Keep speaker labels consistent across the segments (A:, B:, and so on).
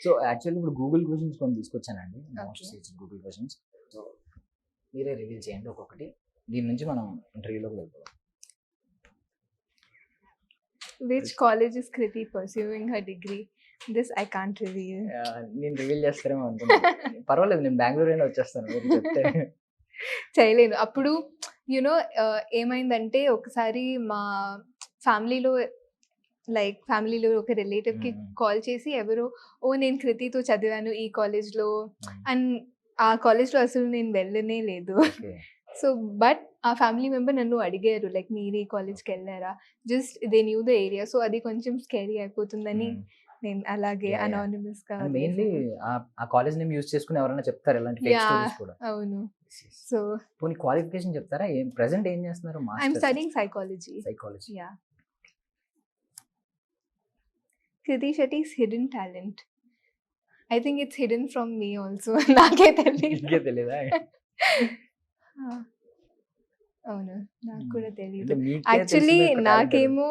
A: So actually ఇప్పుడు Google questions కొన్ని తీసుకొచ్చానండి, most
B: Okay.
A: Seats Google questions. So మీరే రివీల్ చేయండి ఒక్కొక్కటి, దీని నుంచి మనం ఇంటర్వ్యూలోకి వెళ్తాం.
B: Which college is Kriti pursuing her degree? This I can't reveal.
A: నేను రివీల్ చేస్తారేమో అనుకున్నాను. పర్వాలేదు, నేను బెంగళూరు అయినా వచ్చేస్తాను మీరు చెప్తే.
B: చేయలేను. అప్పుడు యునో ఏమైందంటే ఒకసారి మా ఫ్యామిలీలో ఫ్యామిలీలో ఒక రిలేటివ్‌కి
A: Hmm.
B: కాల్ చేసి ఎవరో, "ఓహ్! నేను కృతితో చదివాను ఈ కాలేజ్‌లో"
A: Hmm.
B: అండ్ ఆ కాలేజ్‌లో అసలు నేను వెళ్ళనే లేదు.
A: Okay.
B: సో బట్ ఆ ఫ్యామిలీ మెంబర్ నన్ను అడిగారు లైక్, "మీరు ఈ కాలేజ్‌కెళ్లారా?" Just they knew the area. So అది కొంచెం స్కేరీ అయిపోతుందని
A: Hmm.
B: నేను అలాగే
A: Yeah, yeah.
B: అనానిమస్‌గా
A: అండ్ మెయిన్లీ ఆ కాలేజ్ నేమ్ యూజ్ చేసుకుని ఎవరైనా చెప్తారు ఇలాంటి ఫేక్ స్టోరీస్ కూడా.
B: అవును.
A: Yes, yes.
B: సో
A: పోనీ క్వాలిఫికేషన్ చెప్తారా? ప్రెసెంట్ ఏం చేస్తున్నారు?
B: I'm
A: masters
B: studying psychology.
A: Psychology.
B: Yeah. Kriti Shetty's hidden talent. I think it's hidden from me also. నాకే తెలీదు.
A: ఇంకే తెలీదా?
B: అవును, నాకు కూడా తెలీదు.
A: అంటే మీకే
B: యాక్చువల్లీ
A: తెలిసిన ఒక talent
B: నాకేమో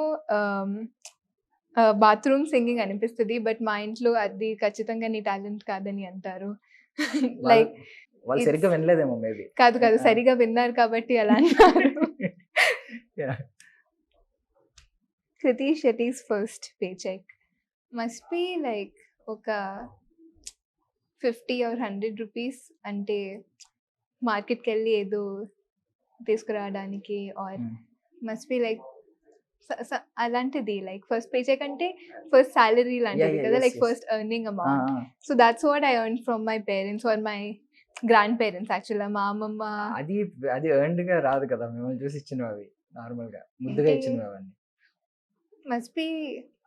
B: బాత్రూమ్ సింగింగ్ అనిపిస్తుంది. బట్ మా ఇంట్లో అది ఖచ్చితంగా నీ టాలెంట్ కాదని అంటారు.
A: వాళ్ళు-
B: లైక్
A: వాళ్ళు
B: it's-
A: సరిగ్గా వినలేదేమో మేబీ.
B: కాదు సరిగా విన్నారు కాబట్టి అలా అంటారు. Kriti Shetty's first paycheck must be like ఒక 50 or 100 రూపీస్. అంటే మార్కెట్కి వెళ్ళి ఏదో తీసుకురావడానికి ఆర్ మస్ట్ బి లైక్ అలాంటిది. లైక్ ఫస్ట్ పేచెక్ అంటే ఫస్ట్ సాలరీ లాంటిది
A: yeah,
B: కదా,
A: yes,
B: like
A: yes.
B: First earning amount. So that's what I earn from my parents or my grandparents. యాక్చువల్గా మా అమ్మమ్మ
A: అది ఎర్న్డ్ గా రాదు కదా, మిమ్మల్ని చూసి ఇచ్చినవి అవి నార్మల్ గా ముద్దుగా
B: అంటే-
A: ఇచ్చినవి అవన్నీ.
B: మస్ట్ బి,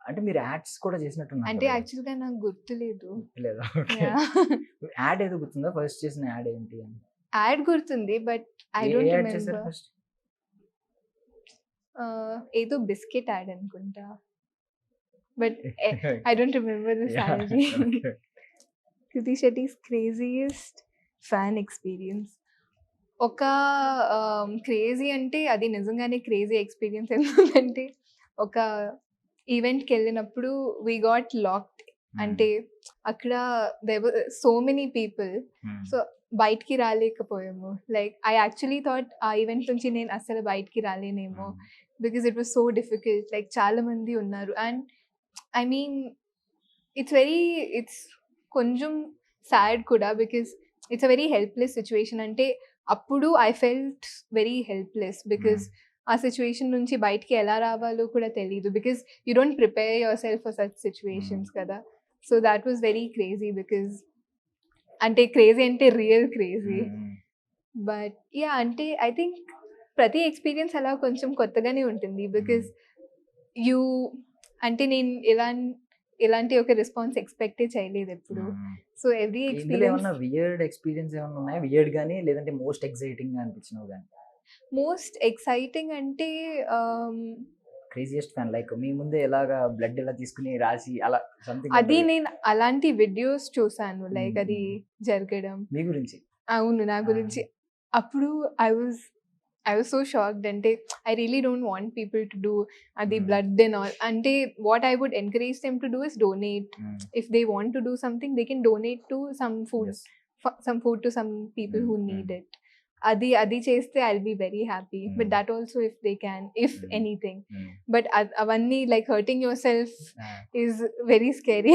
A: అంటే మీరు యాడ్స్ కూడా చేసినట్టున్నారు
B: అంటే
A: కదా?
B: యాక్చువల్గా నాకు గుర్తులేదు.
A: లేదా? యాడ్ ఏదో గుర్తుందా? ఫస్ట్ చేసిన యాడ్ ఏంటి అని?
B: యాడ్ గుర్తుంది but I
A: A
B: don't
A: add చేశారు
B: రిమెంబర్.
A: ఫస్ట్?
B: ఏదో బిస్కెట్ యాడ్ అనుకుంటా, but I don't remember the salary. Kriti Shetty's craziest fan experience. ఒక క్రేజీ అంటే అది నిజంగానే క్రేజీ ఎక్స్పీరియన్స్. ఎందుకంటే ఒక ఈవెంట్కి వెళ్ళినప్పుడు వీ గాట్ లాక్డ్. అంటే అక్కడ there were so many people. So బయటికి రాలేకపోయాము. లైక్ ఐ యాక్చువల్లీ థాట్ ఆ ఈవెంట్ నుంచి నేను అసలు బయటికి రాలేనేమో, because it was so difficult. Like చాలా మంది ఉన్నారు అండ్ ఐ మీన్ ఇట్స్ కొంచెం సాడ్ కూడా, because it's a very helpless situation. అంటే అప్పుడు I felt very helpless because ఆ సిచ్యువేషన్ నుంచి బయటికి ఎలా రావాలో కూడా తెలీదు, because you don't prepare yourself for such situations కదా. So that was very crazy, because అంటే క్రేజీ అంటే రియల్ క్రేజీ. బట్ యా, అంటే ఐ థింక్ ప్రతి ఎక్స్పీరియన్స్ అలా కొంచెం కొత్తగానే ఉంటుంది, బికాస్ యూ అంటే నేను ఎలాంటి ఒక రెస్పాన్స్ ఎక్స్పెక్టే చేయలేదు ఎప్పుడు. సో ఎవ్రీ
A: ఇందులో
B: ఎక్స్పీరియన్స్
A: ఏమన్నా వియర్డ్ ఎక్స్పీరియన్స్ ఏమన్నా ఉన్నాయా? వియర్డ్ గానీ లేదంటే మోస్ట్ ఎక్సైటింగ్ గా అనిపించినవి కానీ?
B: మోస్ట్ ఎక్సైటింగ్ అంటే
A: క్రేజియస్ట్ ఫ్యాన్ లైక్ మీ ముందే ఎలాగా బ్లడ్ ఇలా తీసుకుని రాసి అలా సంథింగ్
B: అది నేను అలాంటి వీడియోస్ చూసాను, లైక్ అది జరగడం.
A: మీ గురించి?
B: అవును, నా గురించి. అప్పుడు ఐ వాజ్ సో షాక్డ్. అంటే I really don't want people to do అది బ్లడ్ అండ్ ఆల్. అంటే what I would encourage them to do is donate. If they want to do something they can donate to some food to some people who need it. అది చేస్తే I will be very happy. But that also if they can, if anything. But అవన్నీ like hurting yourself is very scary.